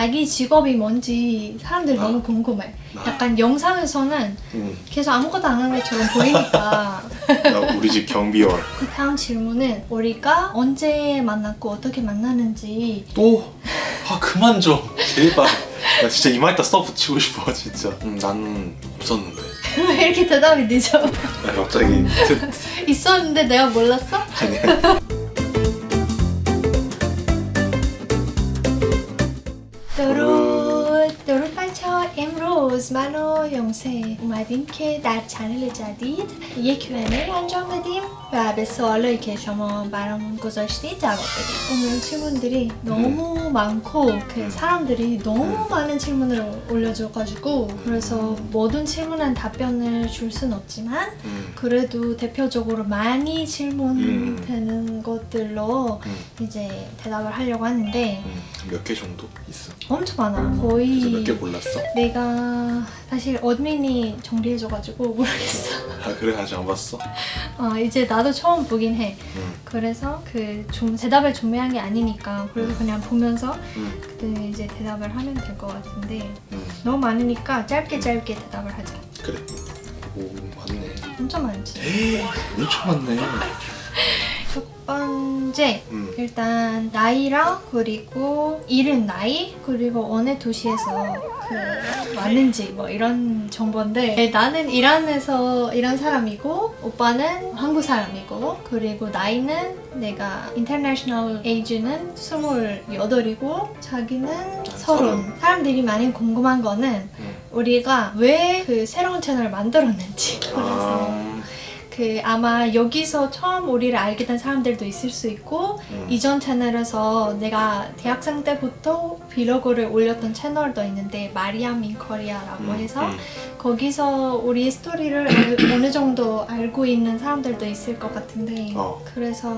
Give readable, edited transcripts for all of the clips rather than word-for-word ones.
자기 직업이 뭔지 사람들이 너무 궁금해. 약간 영상에서는 계속 아무것도 안 하는 것처럼 보이니까. 우리 집 경비원. 그 다음 질문은 우리가 언제 만났고 어떻게 만나는지. 또? 아 그만 좀 제발. 나 진짜 이마에다 써 붙이고 싶어 진짜. 나는 없었는데. 왜 이렇게 대답이 늦어? 나 갑자기 있었는데 내가 몰랐어? 아니야. درود بچه ها. امروز من و یونسه اومدیم که در چنل جدید یک Q&A انجام بدیم و به سوالایی که شما برامون گذاشتید جواب بدیم. 오늘 질문들이 너무 많고 그 사람들이 너무 많은 질문을 올려줘가지고 그래서 모든 질문은 답변을 줄 순 없지만 그래도 대표적으로 많이 질문되는 것들로 이제 대답을 하려고 하는데 몇 개 정도 있어? 엄청 많아. 그래서 거의 몇 개 골랐어? 내가 사실 어드민이 정리해줘가지고 모르겠어. 아 그래 아직 안 봤어? 이제 나도 처음 보긴 해. 그래서 그 대답을 준비한 게 아니니까 그래서 그냥 보면서 그때 이제 대답을 하면 될 것 같은데 너무 많으니까 짧게 대답을 하자. 그래. 오 많네. 엄청 많지. 엄청 많네. 첫 번째 일단 나이랑 그리고 일은 나이 그리고 어느 도시에서 그 왔는지 뭐 이런 정보인데 나는 이란에서 일한 사람이고 오빠는 한국 사람이고 그리고 나이는 내가 인터내셔널 에이지는 28이고 자기는 30. 사람들이 많이 궁금한 거는 우리가 왜 그 새로운 채널을 만들었는지. 그래서 그 아마 여기서 처음 우리를 알게 된 사람들도 있을 수 있고 이전 채널에서 내가 대학생 때부터 브이로그를 올렸던 채널도 있는데 마리암 인 코리아라고 해서 거기서 우리의 스토리를 어느 정도 알고 있는 사람들도 있을 것 같은데 그래서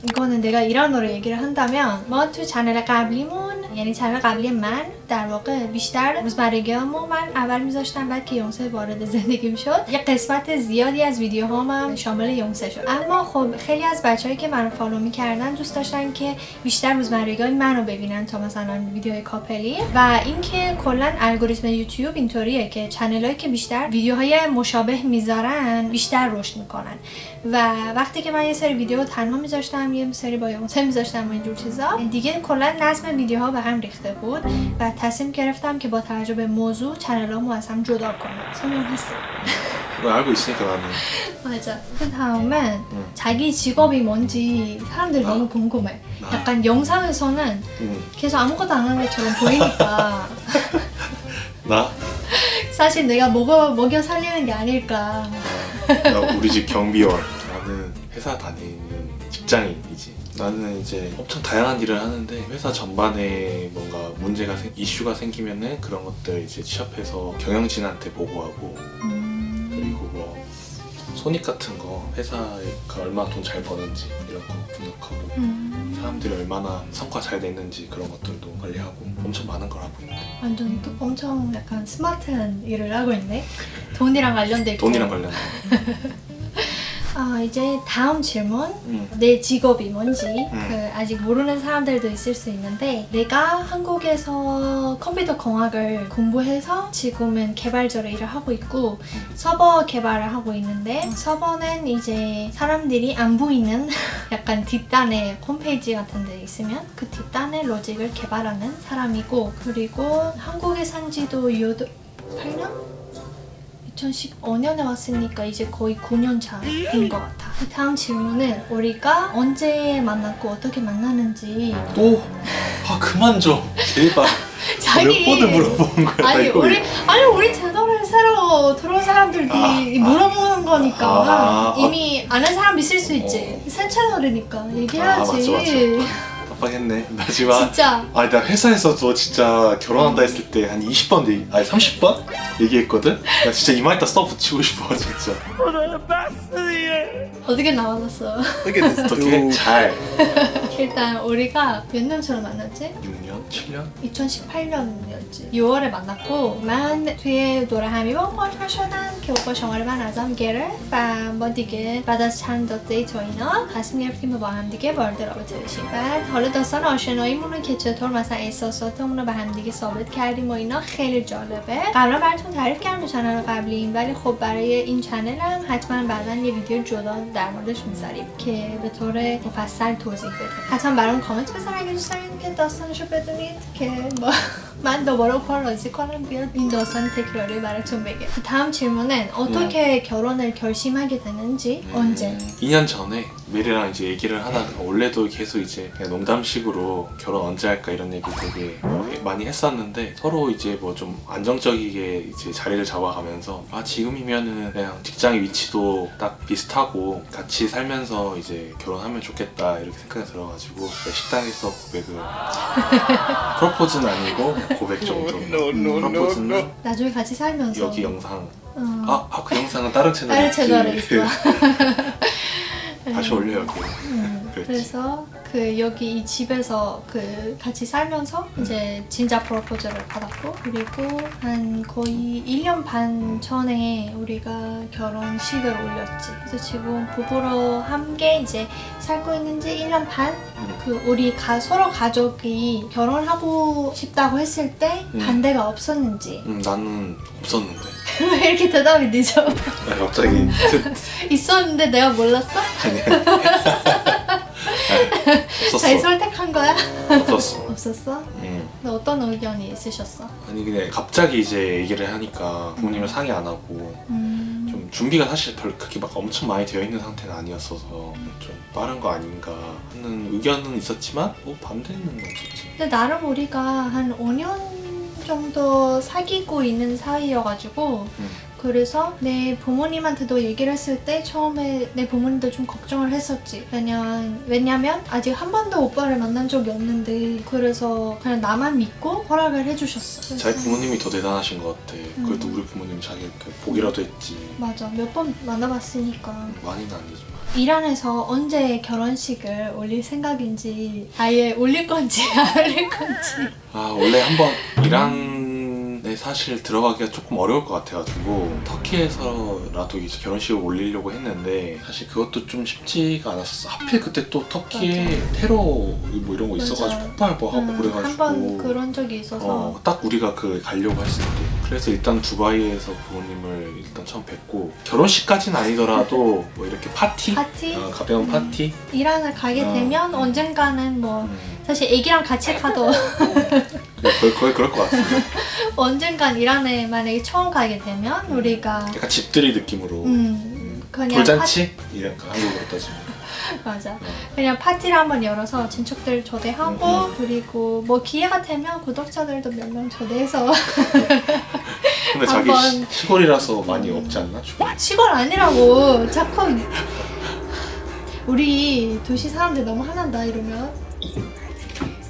이거는 내가 이란어로 얘기를 한다면 ما تو چنل قبلیمون یعنی چنل قبلی من در واقع بیشتر روزمرگی‌هامو من اول میذاشتم بعد که یونسه وارد زندگیم شد یه قسمت زیادی از ویدیوهام شامل یونسه شد اما خب خیلی از بچه‌هایی که منو فالو می‌کردن دوست داشتن که بیشتر روزمرگی‌های منو ببینن تا مثلا ویدیوهای کاپلی و اینکه کلا الگوریتم یوتیوب اینطوریه که چنلایی که بیشتر ویدیوهای مشابه میذارن بیشتر رشد میکنن و وقتی که من یه سری ویدیو تنها میذاشتم یه سری با یونسه میذاشتم و اینجور چیزا دیگه کلا نظم ویدیوها به هم ریخته بود و تصمیم گرفتم که با توجه به موضوع چنلامو از هم جدا کنم. 설명했어. 너 알고 있으니까 나는. 맞아. 그 다음은 자기 직업이 뭔지 사람들이 너무 궁금해. 약간 영상에서는 계속 아무것도 안 하는 것처럼 보이니까 나? 사실 내가 먹여 살리는 게 아닐까. 나 우리 집 경비원. 나는 회사 다니는 직장인이지. 나는 이제 엄청 다양한 일을 하는데 회사 전반에 뭔가 문제가 이슈가 생기면은 그런 것들 이제 취합해서 경영진한테 보고하고 그리고 뭐 손익 같은 거 회사가 얼마나 돈 잘 버는지 이런 거 분석하고 사람들이 얼마나 성과 잘 냈는지 그런 것들도 관리하고 엄청 많은 걸 하고 있는데 완전 엄청 약간 스마트한 일을 하고 있네. 돈이랑 관련돼 있고. 돈이랑 관련된 이제 다음 질문. 내 직업이 뭔지 그 아직 모르는 사람들도 있을 수 있는데 내가 한국에서 컴퓨터 공학을 공부해서 지금은 개발자로 일을 하고 있고 서버 개발을 하고 있는데 서버는 이제 사람들이 안 보이는 약간 뒷단에 홈페이지 같은 데 있으면 그 뒷단에 로직을 개발하는 사람이고 그리고 한국에 산 지도 8년? 2015년에 왔으니까 이제 거의 9년 차인 것 같아. 다음 질문은 우리가 언제 만났고 어떻게 만나는지. 또? 아 그만 좀 제발. 몇 번을 물어보는 거야. 아니 우리 대답을 새로 들어온 사람들이 물어보는 거니까 이미 아는 사람 있을 수 있지. 새 채널이니까 얘기해야지. 맞아. 깜빡했네. 나 지금 진짜. 나 회사에서도 진짜 결혼한다 했을 때 한 20번 아니 30번 얘기했거든. 나 진짜 이마에다 써 붙이고 싶어 진짜. 어떻게 나왔어? Look at this 어떻게 dude. 잘 일단 우리가 몇 년 전에 만났지? 6년? 7년? 2018년이었지. 6월에 만났고 من توی دوره همی با هم آشنا شدم که با شماره من ازم گرفت و ما دیگه بعد از چند تا دیت و اینا تصمیم گرفتیم با هم دیگه وارد رابطه بشیم. بعد حالا داستان آشناییمون رو که چطور مثلا احساساتمون رو به هم دیگه ثابت کردیم و اینا خیلی جالبه. قبلا براتون تعریف کردم تو چنل قبلیم، ولی خب برای این چنل هم حتما بعداً یه ویدیو جدا در موردش میذاریم که به طور مفصل توضیح بده. حتما برام کامنت بذار اگه دوست دارین که داستانشو بدونید که من 도바로 راضی کنم بیاد این داستان تکراری براتون بگه. 다음 질문은 어떻게 결혼을 결심하게 되는지 언제? 2년 전에 메리랑 이제 얘기를 하다가 원래도 계속 이제 그냥 농담식으로 결혼 언제 할까 이런 얘기 되게 많이 했었는데 서로 이제 뭐 좀 안정적이게 이제 자리를 잡아가면서 아 지금이면은 그냥 직장의 위치도 딱 비슷하고 같이 살면서 이제 결혼하면 좋겠다 이렇게 생각이 들어가지고 식당에서 고백을 프로포즈는 아니고 고백 정도. No, no, no, 프로포즈는 no. 나중에 같이 살면서 여기 영상. 어. 그 영상은 다른 채널에 다른 채널에 있어. 다시 올려요. 그랬지. 그래서 그 여기 이 집에서 그 같이 살면서 이제 진짜 프로포즈를 받았고, 그리고 한 거의 1년 반 전에 우리가 결혼식을 올렸지. 그래서 지금 부부로 함께 이제 살고 있는지 1년 반? 그 우리 서로 가족이 결혼하고 싶다고 했을 때 반대가 없었는지. 나는 없었는데. 왜 이렇게 대답이 늦어? 갑자기 있었는데 내가 몰랐어? 잘 없었어. 설득한 거야? 없었어. 없었어? 근데 어떤 의견이 있으셨어? 아니 그냥 갑자기 이제 얘기를 하니까 부모님을 상의 안 하고 좀 준비가 사실 별로 그렇게 막 엄청 많이 되어 있는 상태는 아니었어서 좀 빠른 거 아닌가 하는 의견은 있었지만 뭐 반대는 없었지. 근데 나름 우리가 한 5년 정도 사귀고 있는 사이여가지고 그래서 내 부모님한테도 얘기를 했을 때 처음에 내 부모님도 좀 걱정을 했었지. 왜냐면 아직 한 번도 오빠를 만난 적이 없는데 그래서 그냥 나만 믿고 허락을 해주셨어. 자기 부모님이 더 대단하신 것 같아. 그래도 우리 부모님 자기 보기라도 했지. 맞아. 몇 번 만나봤으니까. 많이는 아니지만. 이란에서 언제 결혼식을 올릴 생각인지, 아예 올릴 건지 안 올릴 건지. 아 원래 한번 이란에 사실 들어가기가 조금 어려울 것 같아가지고 터키에서라도 이제 결혼식을 올리려고 했는데 사실 그것도 좀 쉽지가 않았었어. 하필 그때 또 터키에 테러 뭐 이런 거 있어가지고 맞아. 폭발 뭐 하고 그래가지고 한 번 그런 적이 있어서 딱 우리가 그 가려고 했을 때 그래서 일단 두바이에서 부모님을 일단 처음 뵙고 결혼식까지는 아니더라도 뭐 이렇게 파티? 가벼운 파티? 이란을 가게 되면 언젠가는 뭐 사실 애기랑 같이 가도 거의 그럴 것 같은데. 언젠간 이란에 만약에 처음 가게 되면 우리가 약간 집들이 느낌으로 그냥 돌잔치? 이런 한국으로 따지면 맞아. 그냥 파티를 한번 열어서 친척들 초대하고 그리고 뭐 기회가 되면 구독자들도 몇 명 초대해서 근데 자기 한번- 시골이라서 많이 없지 않나? 시골 아니라고 자꾸 우리 도시 사람들 너무 화난다 이러면.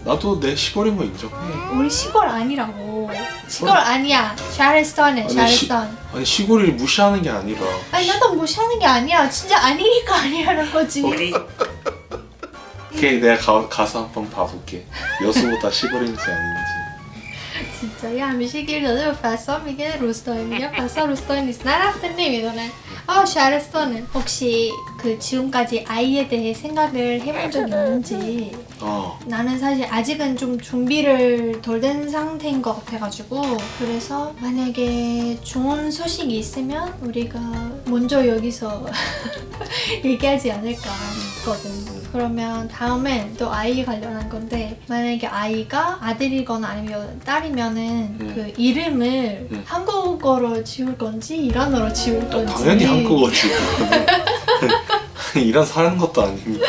나도 내 시골인 거 인정해. 우리 시골 아니라고. 시골 아니야. 샤르스턴에 아니, 샤르스턴. 아니 시골을 무시하는 게 아니라 아니 나도 무시하는 게 아니야. 진짜 아니니까 아니라는 거지. 그게 내가 가서 한번 봐볼게. 여수보다 시골인지 아닌지. 진짜 یه همیشه گیر داده به فسا میگه روستایی میگه فسا روستایی نیست نرفته نمیدونه شهرستانه 혹시 그 지금까지 아이에 대해 생각을 해본 적이 있는지 나는 사실 아직은 좀 준비를 덜 된 상태인 것 같아가지고 그래서 만약에 좋은 소식이 있으면 우리가 먼저 여기서 얘기하지 않을까 싶거든. 그러면 다음엔 또 아이 관련한 건데 만약에 아이가 아들이거나 아니면 딸이면은 그 이름을 한국어로 지을 건지 이란어로 지을 건지 당연히 한국어지. 이란 사는 것도 아니니까.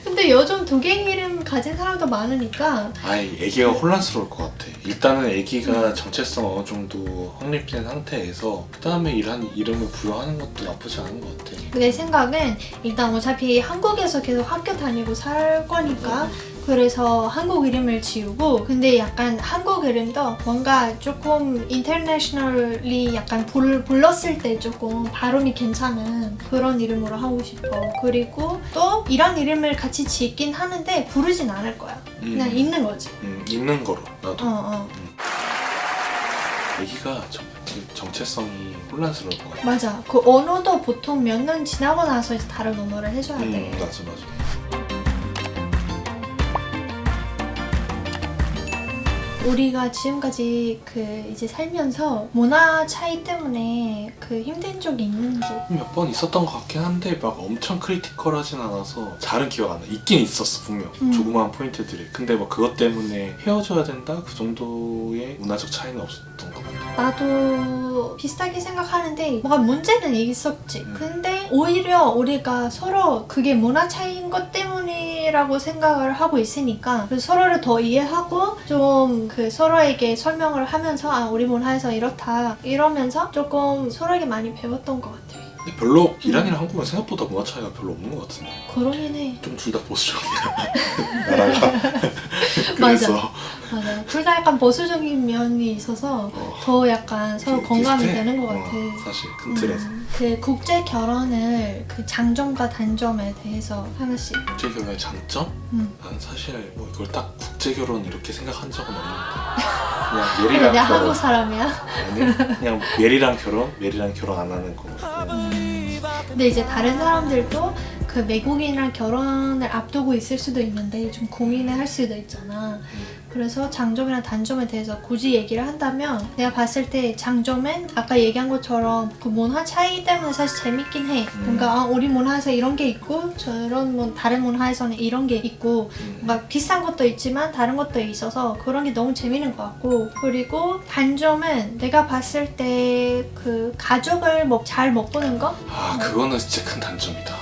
근데 요즘 독일 이름 가진 사람도 많으니까 아이 애기가 혼란스러울 것 같아. 일단은 애기가 정체성 어느 정도 확립된 상태에서 그 다음에 이름을 부여하는 것도 나쁘지 않은 것 같아. 내 생각은 일단 어차피 한국에서 계속 학교 다니고 살 거니까 그래서 한국 이름을 지우고 근데 약간 한국 이름도 뭔가 조금 인터내셔널리 약간 불렀을 때 조금 발음이 괜찮은 그런 이름으로 하고 싶어. 그리고 또 이런 이름을 같이 짓긴 하는데 부르진 않을 거야. 그냥 있는 거지. 있는 거로 나도. 어. 애기가 정체성이 혼란스러울 것 같아. 맞아. 그 언어도 보통 몇 년 지나고 나서 이제 다른 언어를 해줘야 돼. 맞아. 우리가 지금까지 그 이제 살면서 문화 차이 때문에 그 힘든 적이 있는지. 몇 번 있었던 것 같긴 한데 막 엄청 크리티컬하진 않아서 잘은 기억 안 나. 있긴 있었어 분명. 조그마한 포인트들이. 근데 뭐 그것 때문에 헤어져야 된다? 그 정도의 문화적 차이는 없었던 것 같아. 나도 비슷하게 생각하는데 뭐가 문제는 있었지. 근데 오히려 우리가 서로 그게 문화 차이인 것 때문이라고 생각을 하고 있으니까 그래서 서로를 더 이해하고 좀 그 서로에게 설명을 하면서 아 우리 문화에서 이렇다 이러면서 조금 서로에게 많이 배웠던 것 같아. 근데 별로 이란이랑 한국은 생각보다 문화 차이가 별로 없는 것 같은데. 그러긴 해. 좀 둘 다 보수적이야. 나라가. 그래서 맞아. 둘 다 약간 보수적인 면이 있어서 더 약간 서로 공감이 비슷해. 되는 것 같아. 사실 큰 틀에서. 그 국제 결혼을 그 장점과 단점에 대해서 하나씩. 국제 결혼의 장점? 난 사실 뭐 이걸 딱 국제 결혼 이렇게 생각한 적은 없는데 그냥 메리랑 내가 결혼. 한국 사람이야? 아니 그냥 메리랑 결혼 안 하는 거. 근데 이제 다른 사람들도 그 외국인이랑 결혼을 앞두고 있을 수도 있는데 좀 고민을 할 수도 있잖아. 그래서 장점이랑 단점에 대해서 굳이 얘기를 한다면 내가 봤을 때 장점은 아까 얘기한 것처럼 그 문화 차이 때문에 사실 재밌긴 해. 뭔가 아, 우리 문화에서 이런 게 있고 저런 다른 문화에서는 이런 게 있고 막 비슷한 것도 있지만 다른 것도 있어서 그런 게 너무 재밌는 것 같고 그리고 단점은 내가 봤을 때 그 가족을 잘 못 보는 거? 아 그거는 진짜 큰 단점이다.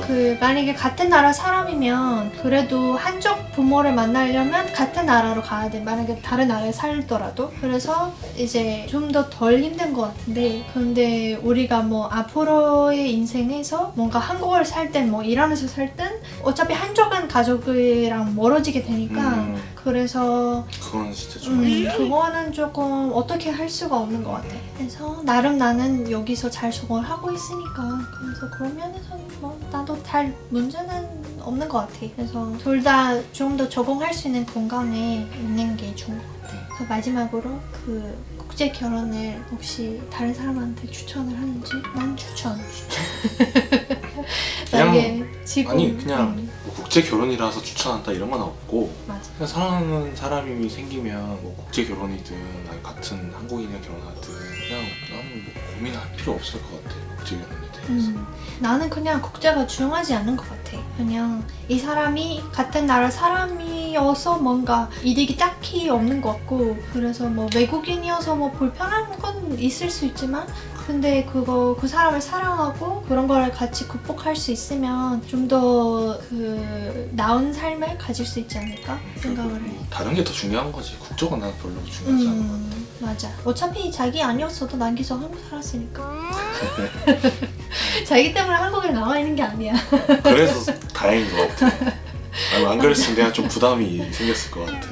그 만약에 같은 나라 사람이면 그래도 한쪽 부모를 만나려면 같은 나라로 가야 돼. 만약에 다른 나라에 살더라도. 그래서 이제 좀 더 덜 힘든 것 같은데 근데 우리가 뭐 앞으로의 인생에서 뭔가 한국을 살 땐 뭐 일하면서 살 땐 어차피 한쪽은 가족이랑 멀어지게 되니까 그래서 그거는 진짜 좀 그거는 조금 어떻게 할 수가 없는 것 같아. 그래서 나름 나는 여기서 잘 적응을 하고 있으니까 그래서 그런 면에서는 뭐 나도 잘 문제는 없는 것 같아. 그래서 둘 다 좀 더 적응할 수 있는 공간에 있는 게 좋은 것 같아. 그래서 마지막으로 그 국제 결혼을 혹시 다른 사람한테 추천을 하는지 난 추천. 그냥 지금 아니 그냥 뭐 국제 결혼이라서 추천한다 이런 건 없고 맞아. 그냥 사랑하는 사람이 생기면 뭐 국제 결혼이든 아니 같은 한국인이랑 결혼하든 그냥 나는 뭐 고민할 필요 없을 것 같아 국제 결혼에 대해서. 나는 그냥 국제가 중요하지 않은 것 같아. 그냥 이 사람이 같은 나라 사람이어서 뭔가 이득이 딱히 없는 것 같고 그래서 뭐 외국인이어서 뭐 불편한 건 있을 수 있지만 근데 그 사람을 사랑하고 그런 걸 같이 극복할 수 있으면 좀 더 그 나은 삶을 가질 수 있지 않을까 생각을 해. 다른 게 더 중요한 거지. 국적은 난 별로 중요하지 않은 것 같아. 맞아. 어차피 자기 아니었어도 난 계속 한국 살았으니까. 자기 때문에 한국에 나와 있는 게 아니야. 그래서 다행인 것 같아. 안 그랬으면 내가 좀 부담이 생겼을 것 같아.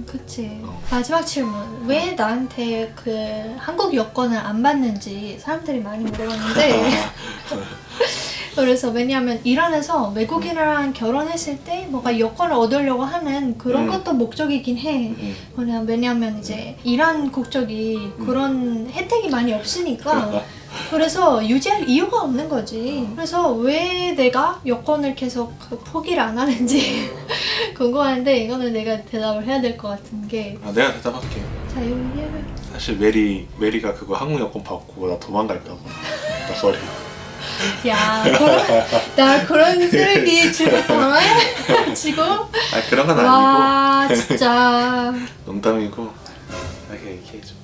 그치. 마지막 질문. 왜 나한테 그 한국 여권을 안 받는지 사람들이 많이 물어봤는데 그래서 왜냐하면 이란에서 외국인이랑 결혼했을 때 뭔가 여권을 얻으려고 하는 그런 것도 목적이긴 해. 왜냐하면 이제 이란 국적이 그런 혜택이 많이 없으니까 그래서 유지할 이유가 없는 거지. 그래서 왜 내가 여권을 계속 포기를 안 하는지 궁금한데 이거는 내가 대답을 해야 될 것 같은 게 내가 대답할게. 자유예를 사실 메리가 그거 한국 여권 받고 나 도망갈까 봐. 나 버리. 야, 나 그런 쓰레기 지금 당해? 지금? 아 그런 건 와, 아니고. 진짜. 농담이고. 나게 얘기해줘.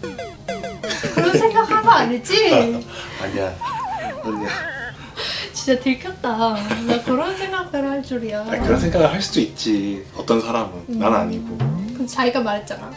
그런 생각한 거 아니지? 아니야. 진짜 들켰다. 나 그런 생각을 할 줄이야. 그런 생각을 할 수도 있지. 어떤 사람은. 난 아니고. 그럼 자기가 말했잖아.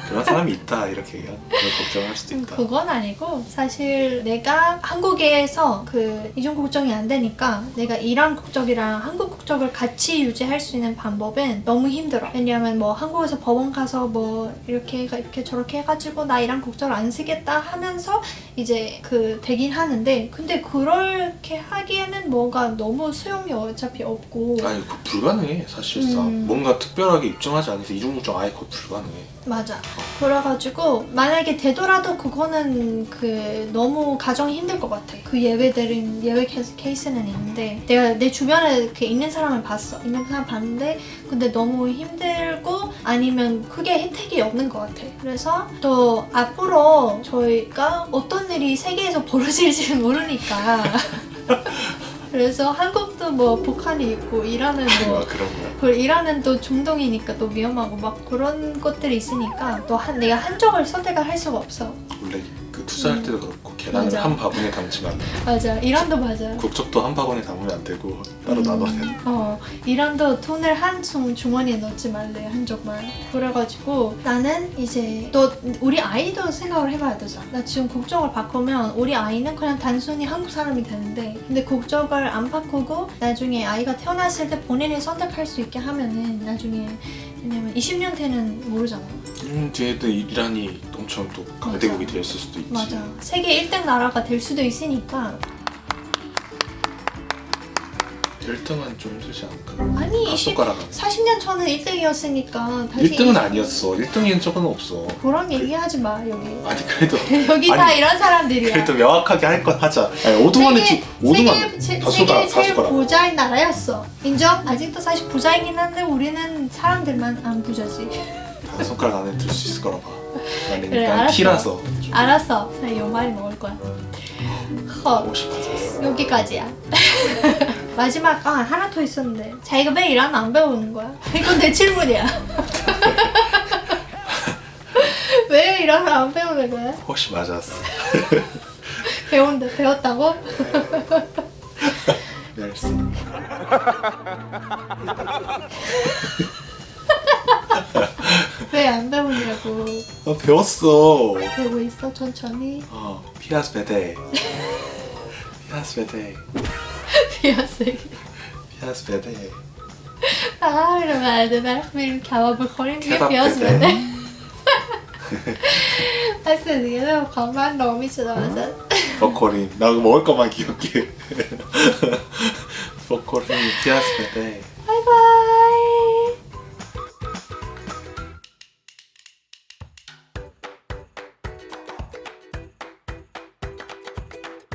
그런 사람이 있다 이렇게 그런 걱정할 수도 있다. 그건 아니고 사실 내가 한국에서 그 이중 국적이 안 되니까 내가 이란 국적이랑 한국 국적을 같이 유지할 수 있는 방법은 너무 힘들어. 왜냐하면 뭐 한국에서 법원 가서 뭐 이렇게 저렇게 해가지고 나 이란 국적을 안 쓰겠다 하면서 이제 그 되긴 하는데 근데 그렇게 하기에는 뭔가 너무 소용이 어차피 없고. 아니 그 불가능해 사실상. 뭔가 특별하게 입증하지 않아서 이중 국적 아예 거의 불가능해. 맞아. 그래가지고 만약에 되더라도 그거는 그 너무 가정이 힘들 것 같아. 그 예외 케이스는 있는데 내가 내 주변에 이렇게 있는 사람을 봤어. 있는 사람 봤는데 근데 너무 힘들고 아니면 크게 혜택이 없는 것 같아. 그래서 또 앞으로 저희가 어떤 일이 세계에서 벌어질지 모르니까 그래서 한국도 뭐 북한이 있고 이란은 뭐 아, 그런 거야. 그리고 이란은 또 중동이니까 또 위험하고 막 그런 것들이 있으니까 또 내가 한쪽을 선택을 할 수가 없어. 원래 그 투자할 때도 그렇고 계란을 맞아. 한 바구니에 담지만 안 돼. 맞아. 이란도 맞아. 국적도 한 바구니에 담으면 안 되고 따로 나눠야 돼. 이란도 돈을 한 주머니에 넣지 말래 한쪽만. 그래가지고 나는 이제 또 우리 아이도 생각을 해봐야 되잖아. 나 지금 국적을 바꾸면 우리 아이는 그냥 단순히 한국 사람이 되는데 근데 국적을 안 바꾸고 나중에 아이가 태어났을 때 본인이 선택할 수 있게 하면은 나중에 왜냐면 20년 뒤는 모르잖아. 뒤에도 이란이 엄청 또 강대국이 됐을 수도 있지. 맞아. 세계 1등 나라가 될 수도 있으니까. 1등은 좀 힘들지 않을까? 아니 갓손가락 40년 전에 1등이었으니까 다시 1등은 아니었어. 1등인 적은 없어. 그런 얘기하지 마 여기. 아니 그래도 여기 다 아니, 이런 사람들이야. 그래도 명확하게 할 건 하자. 아니 오두만에 오두만 세계 제일 부자인 나라였어. 인정? 아직도 사실 부자이긴 한데 우리는 사람들만 안 부자지. 한 손가락 안에 들 수 있을 거라 봐. 나는 그래, 일단 알았어. 키라서 알았어. 나 요 말이 먹을 거야. 헛. 50 맞았어. 여기까지야. 마지막 하나 더 있었는데 자기가 왜 이란 안 배우는 거야? 이건 내 질문이야. 왜 이란을 안 배우는 거야? 혹시 맞았어. 배웠다고? 알았어. 왜 안 배우냐고. 배웠어. 배우고 있어 천천히. 피아스 베데. 피아스 베데. 비어스. 피아스 베데. 그러면 애들 میریم کباب بخوریم یه کباب پیاز بده. بده. اصلا دیگه نمیخوام من نامی شدم اصلا. 버코린. 나 먹을 것만 기억해. 버코린 피아스 베데.